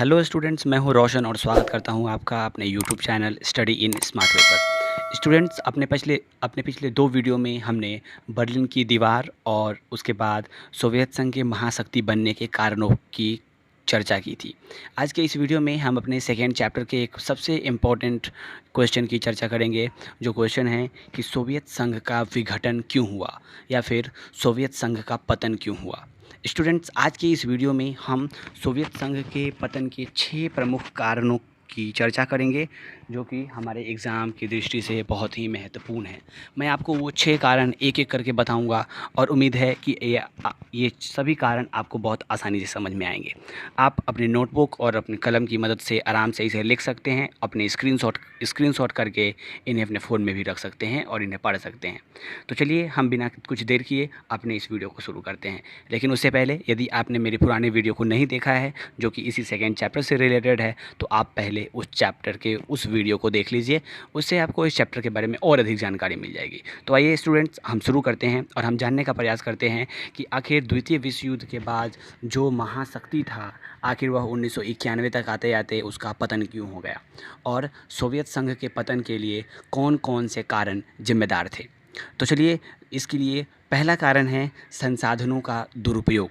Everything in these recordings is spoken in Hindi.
हेलो स्टूडेंट्स, मैं हूं रोशन और स्वागत करता हूं आपका अपने YouTube channel study in smart way पर। स्टूडेंट्स, अपने पिछले दो वीडियो में हमने बर्लिन की दीवार और उसके बाद सोवियत संघ के महाशक्ति बनने के कारणों की चर्चा की थी। आज के इस वीडियो में हम अपने सेकेंड चैप्टर के एक सबसे इम्पोर्टेंट क्वेश्चन की चर्चा करेंगे, जो क्वेश्चन है कि सोवियत संघ का विघटन क्यों हुआ या फिर सोवियत संघ का पतन क्यों हुआ। स्टूडेंट्स, आज के इस वीडियो में हम सोवियत संघ के पतन के 6 प्रमुख कारणों की चर्चा करेंगे, जो कि हमारे एग्ज़ाम की दृष्टि से बहुत ही महत्वपूर्ण है। मैं आपको वो 6 कारण एक-एक करके बताऊंगा और उम्मीद है कि ये सभी कारण आपको बहुत आसानी से समझ में आएंगे। आप अपने नोटबुक और अपने कलम की मदद से आराम से इसे लिख सकते हैं, अपने स्क्रीनशॉट करके इन्हें अपने फ़ोन में भी रख सकते हैं और इन्हें पढ़ सकते हैं। तो चलिए हम बिना कुछ देर किए अपने इस वीडियो को शुरू करते हैं। लेकिन उससे पहले, यदि आपने मेरे पुराने वीडियो को नहीं देखा है जो कि इसी सेकेंड चैप्टर से रिलेटेड है, तो आप पहले उस चैप्टर के उस वीडियो को देख लीजिए। उससे आपको इस चैप्टर के बारे में और अधिक जानकारी मिल जाएगी। तो आइए स्टूडेंट्स, हम शुरू करते हैं और हम जानने का प्रयास करते हैं कि आखिर द्वितीय विश्व युद्ध के बाद जो महाशक्ति था, आखिर वह 1991 तक आते आते उसका पतन क्यों हो गया और सोवियत संघ के पतन के लिए कौन कौन से कारण जिम्मेदार थे। तो चलिए, इसके लिए पहला कारण है संसाधनों का दुरुपयोग।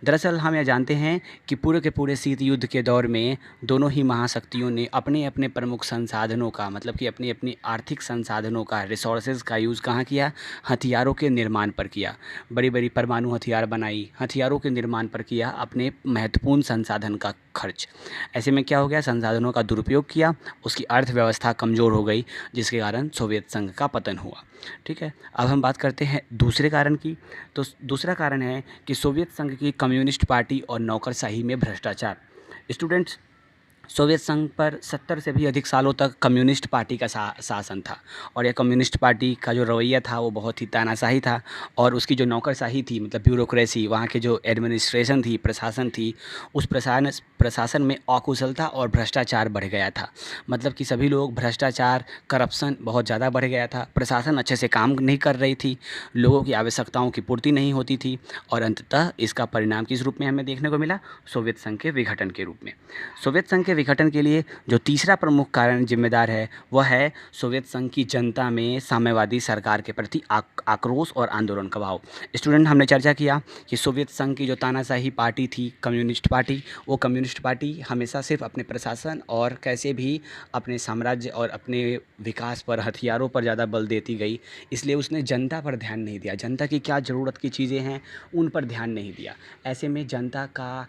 दरअसल हम यह जानते हैं कि पूरे के पूरे शीत युद्ध के दौर में दोनों ही महाशक्तियों ने अपने अपने प्रमुख संसाधनों का, मतलब कि अपनी अपनी आर्थिक संसाधनों का, रिसोर्सेज का यूज़ कहाँ किया? हथियारों के निर्माण पर किया। बड़ी बड़ी परमाणु हथियार बनाई, हथियारों के निर्माण पर किया अपने महत्वपूर्ण संसाधन का खर्च। ऐसे में क्या हो गया? संसाधनों का दुरुपयोग किया, उसकी अर्थव्यवस्था कमज़ोर हो गई, जिसके कारण सोवियत संघ का पतन हुआ। ठीक है, अब हम बात करते हैं दूसरे कारण की। तो दूसरा कारण है कि सोवियत संघ की कम्युनिस्ट पार्टी और नौकरशाही में भ्रष्टाचार। स्टूडेंट्स, सोवियत संघ पर 70 से भी अधिक सालों तक कम्युनिस्ट पार्टी का शासन था और यह कम्युनिस्ट पार्टी का जो रवैया था वो बहुत ही तानाशाही था, और उसकी जो नौकरशाही थी, मतलब ब्यूरोक्रेसी, वहाँ के जो एडमिनिस्ट्रेशन थी, प्रशासन थी, उस प्रशासन में अकुशलता और भ्रष्टाचार बढ़ गया था। मतलब कि सभी लोग भ्रष्टाचार, करप्शन बहुत ज़्यादा बढ़ गया था। प्रशासन अच्छे से काम नहीं कर रही थी, लोगों की आवश्यकताओं की पूर्ति नहीं होती थी, और अंततः इसका परिणाम किस रूप में हमें देखने को मिला? सोवियत संघ के विघटन के रूप में। सोवियत संघ के विघटन के लिए जो तीसरा प्रमुख कारण जिम्मेदार है, वह है सोवियत संघ की जनता में साम्यवादी सरकार के प्रति आक्रोश और आंदोलन का भाव। स्टूडेंट, हमने चर्चा किया कि सोवियत संघ की जो तानाशाही पार्टी थी, कम्युनिस्ट पार्टी, वो कम्युनिस्ट पार्टी हमेशा सिर्फ अपने प्रशासन और कैसे भी अपने साम्राज्य और अपने विकास पर, हथियारों पर ज़्यादा बल देती गई। इसलिए उसने जनता पर ध्यान नहीं दिया, जनता की क्या ज़रूरत की चीज़ें हैं उन पर ध्यान नहीं दिया। ऐसे में जनता का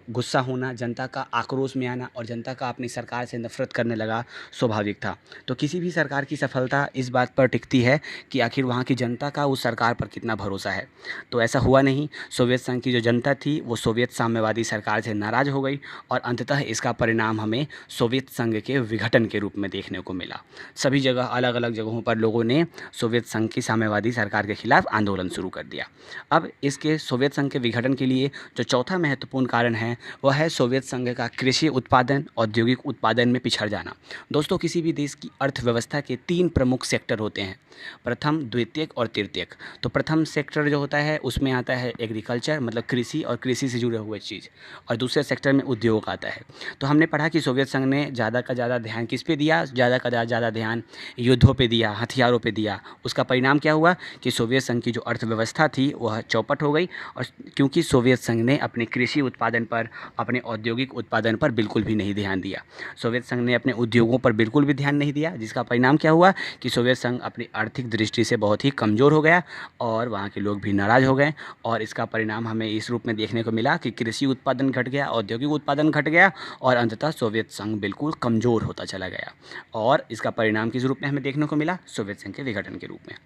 गुस्सा होना, जनता का आक्रोश में आना और जनता का अपनी सरकार से नफरत करने लगा स्वाभाविक था। तो किसी भी सरकार की सफलता इस बात पर टिकती है कि आखिर वहाँ की जनता का उस सरकार पर कितना भरोसा है। तो ऐसा हुआ नहीं। सोवियत संघ की जो जनता थी वो सोवियत साम्यवादी सरकार से नाराज़ हो गई और अंततः इसका परिणाम हमें सोवियत संघ के विघटन के रूप में देखने को मिला। सभी जगह, अलग अलग जगहों पर लोगों ने सोवियत संघ की साम्यवादी सरकार के खिलाफ आंदोलन शुरू कर दिया। अब इसके सोवियत संघ के विघटन के लिए जो चौथा महत्वपूर्ण कारण है, वह है सोवियत संघ का कृषि उत्पादन, औद्योगिक उत्पादन में पिछड़ जाना। दोस्तों, किसी भी देश की अर्थव्यवस्था के 3 प्रमुख सेक्टर होते हैं, प्रथम, द्वितीयक और तृतीयक। तो प्रथम सेक्टर जो होता है उसमें आता है एग्रीकल्चर, मतलब कृषि और कृषि से जुड़े हुए चीज़, और दूसरे सेक्टर में उद्योग आता है। तो हमने पढ़ा कि सोवियत संघ ने ज़्यादा का ज़्यादा ध्यान किस पे दिया? ज़्यादा का ज़्यादा ध्यान युद्धों पे दिया, हथियारों पे दिया। उसका परिणाम क्या हुआ कि सोवियत संघ की जो अर्थव्यवस्था थी वह चौपट हो गई, और क्योंकि सोवियत संघ ने अपने कृषि उत्पादन पर, अपने औद्योगिक उत्पादन पर बिल्कुल भी नहीं ध्यान दिया। सोवियत संघ ने अपने उद्योगों पर बिल्कुल भी ध्यान नहीं दिया, जिसका परिणाम क्या हुआ कि सोवियत संघ अपनी आर्थिक दृष्टि से बहुत ही कमज़ोर हो गया और वहाँ के लोग भी नाराज़ हो गए। और इसका परिणाम हमें इस रूप में देखने को मिला कि कृषि उत्पादन घट गया, औद्योगिक उत्पादन घट गया और अंततः सोवियत संघ बिल्कुल कमज़ोर होता चला गया। और इसका परिणाम किस रूप में हमें देखने को मिला? सोवियत संघ के विघटन के रूप में।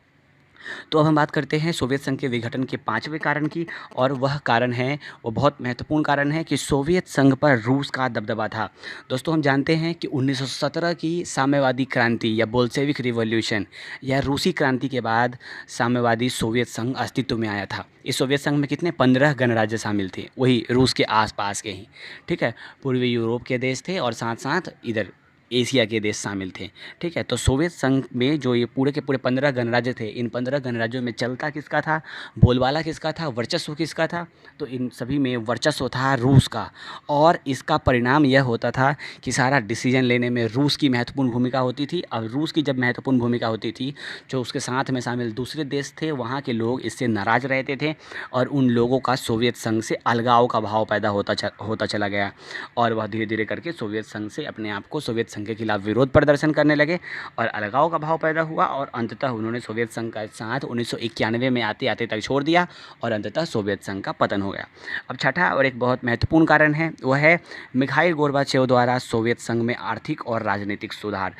तो अब हम बात करते हैं सोवियत संघ के विघटन के 5वें कारण की, और वह कारण है, वो बहुत महत्वपूर्ण कारण है कि सोवियत संघ पर रूस का दबदबा था। दोस्तों, हम जानते हैं कि 1917 की साम्यवादी क्रांति या बोल्शेविक रिवॉल्यूशन या रूसी क्रांति के बाद साम्यवादी सोवियत संघ अस्तित्व में आया था। इस सोवियत संघ में कितने 15 गणराज्य शामिल थे, वही रूस के आसपास के ही। ठीक है, पूर्वी यूरोप के देश थे और साथ साथ इधर एशिया के देश शामिल थे। ठीक है, तो सोवियत संघ में जो ये पूरे के पूरे 15 गणराज्य थे, इन 15 गणराज्यों में चलता किसका था, बोलबाला किसका था, वर्चस्व किसका था, तो इन सभी में वर्चस्व था रूस का। और इसका परिणाम यह होता था कि सारा डिसीजन लेने में रूस की महत्वपूर्ण भूमिका होती थी। अब रूस की जब महत्वपूर्ण भूमिका होती थी, जो उसके साथ में शामिल दूसरे देश थे, वहाँ के लोग इससे नाराज़ रहते थे और उन लोगों का सोवियत संघ से अलगाव का भाव पैदा होता चला गया। और वह धीरे धीरे करके सोवियत संघ से अपने आप को सोवियत संघ के खिलाफ विरोध प्रदर्शन करने लगे और अलगाव का भाव पैदा हुआ। और अंततः उन्होंने सोवियत संघ का साथ 1991 में आते आते तक छोड़ दिया और अंततः सोवियत संघ का पतन हो गया। अब छठा और एक बहुत महत्वपूर्ण कारण है, वह है मिखाइल गोर्बाचेव द्वारा सोवियत संघ में आर्थिक और राजनीतिक सुधार।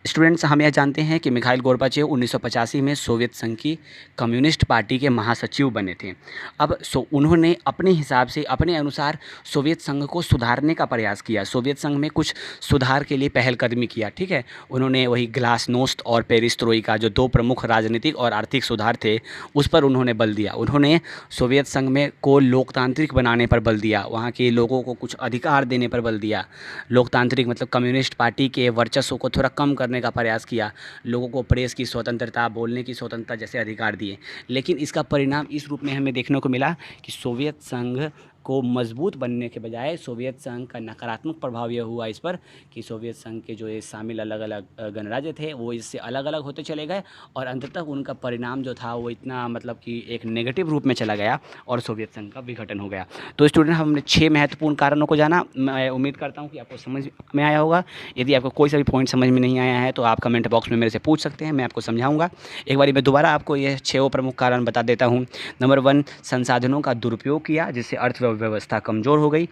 स्टूडेंट्स, हम यह जानते हैं कि मिखाइल गोर्बाचेव 1985 में सोवियत संघ की कम्युनिस्ट पार्टी के महासचिव बने थे। अब उन्होंने अपने हिसाब से, अपने अनुसार सोवियत संघ को सुधारने का प्रयास किया, सोवियत संघ में कुछ सुधार के लिए पहलकदमी किया। ठीक है, उन्होंने वही ग्लासनोस्ट और पेरिस्ट्रोइका, जो दो प्रमुख राजनीतिक और आर्थिक सुधार थे, उस पर उन्होंने बल दिया। उन्होंने सोवियत संघ में को लोकतांत्रिक बनाने पर बल दिया, वहाँ के लोगों को कुछ अधिकार देने पर बल दिया। लोकतांत्रिक मतलब कम्युनिस्ट पार्टी के वर्चस्व को थोड़ा कम करने का प्रयास किया, लोगों को प्रेस की स्वतंत्रता, बोलने की स्वतंत्रता जैसे अधिकार दिए। लेकिन इसका परिणाम इस रूप में हमें देखने को मिला कि सोवियत संघ को मजबूत बनने के बजाय सोवियत संघ का नकारात्मक प्रभाव यह हुआ इस पर कि सोवियत संघ के जो ये शामिल अलग अलग गणराज्य थे वो इससे अलग अलग होते चले गए और अंततः उनका परिणाम जो था वो इतना मतलब कि एक नेगेटिव रूप में चला गया और सोवियत संघ का विघटन हो गया। तो स्टूडेंट, हमने 6 महत्वपूर्ण कारणों को जाना। मैं उम्मीद करता हूँ कि आपको समझ में आया होगा। यदि आपको कोई सा भी पॉइंट समझ में नहीं आया है तो आप कमेंट बॉक्स में मेरे से पूछ सकते हैं, मैं आपको समझाऊंगा। एक बार मैं दोबारा आपको ये 6 प्रमुख कारण बता देता हूँ। नंबर 1, संसाधनों का दुरुपयोग किया जिससे अर्थव्यवस्था कमज़ोर हो गई।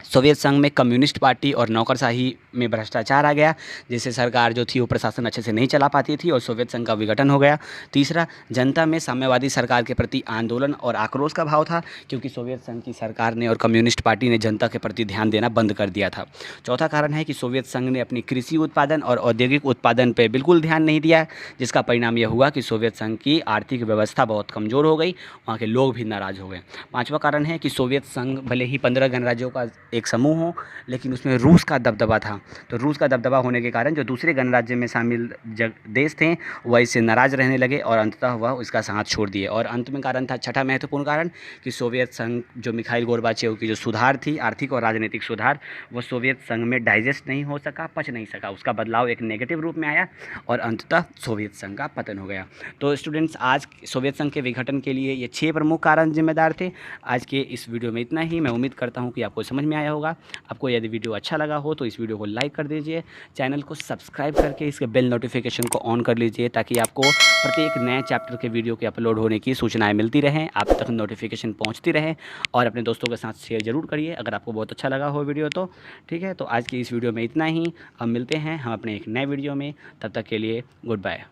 सोवियत संघ में कम्युनिस्ट पार्टी और नौकरशाही में भ्रष्टाचार आ गया, जिससे सरकार जो थी वो प्रशासन अच्छे से नहीं चला पाती थी और सोवियत संघ का विघटन हो गया। तीसरा, जनता में साम्यवादी सरकार के प्रति आंदोलन और आक्रोश का भाव था, क्योंकि सोवियत संघ की सरकार ने और कम्युनिस्ट पार्टी ने जनता के प्रति ध्यान देना बंद कर दिया था। चौथा कारण है कि सोवियत संघ ने अपनी कृषि उत्पादन और औद्योगिक उत्पादन पर बिल्कुल ध्यान नहीं दिया, जिसका परिणाम यह हुआ कि सोवियत संघ की आर्थिक व्यवस्था बहुत कमज़ोर हो गई, वहाँ के लोग भी नाराज़ हो गए। पाँचवा कारण है कि सोवियत संघ भले ही 15 गणराज्यों का एक समूह हो, लेकिन उसमें रूस का दबदबा था। तो रूस का दबदबा होने के कारण जो दूसरे गणराज्य में शामिल देश थे वह इससे नाराज़ रहने लगे और अंततः वह इसका साथ छोड़ दिए। और अंत में कारण था छठा महत्वपूर्ण कारण कि सोवियत संघ जो मिखाइल गोर्बाचेव की जो सुधार थी, आर्थिक और राजनीतिक सुधार, वो सोवियत संघ में डाइजेस्ट नहीं हो सका, पच नहीं सका, उसका बदलाव एक नेगेटिव रूप में आया और अंततः सोवियत संघ का पतन हो गया। तो स्टूडेंट्स, आज सोवियत संघ के विघटन के लिए ये 6 प्रमुख कारण जिम्मेदार थे। आज के इस वीडियो में इतना ही। मैं उम्मीद करता हूँ कि आपको समझ में आया होगा। आपको यदि वीडियो अच्छा लगा हो तो इस वीडियो को लाइक कर दीजिए, चैनल को सब्सक्राइब करके इसके बेल नोटिफिकेशन को ऑन कर लीजिए, ताकि आपको प्रत्येक नए चैप्टर के वीडियो के अपलोड होने की सूचनाएं मिलती रहें, आप तक नोटिफिकेशन पहुंचती रहे। और अपने दोस्तों के साथ शेयर ज़रूर करिए अगर आपको बहुत अच्छा लगा हो वीडियो तो। ठीक है, तो आज की इस वीडियो में इतना ही। अब मिलते हैं हम अपने एक नए वीडियो में, तब तक के लिए गुड बाय।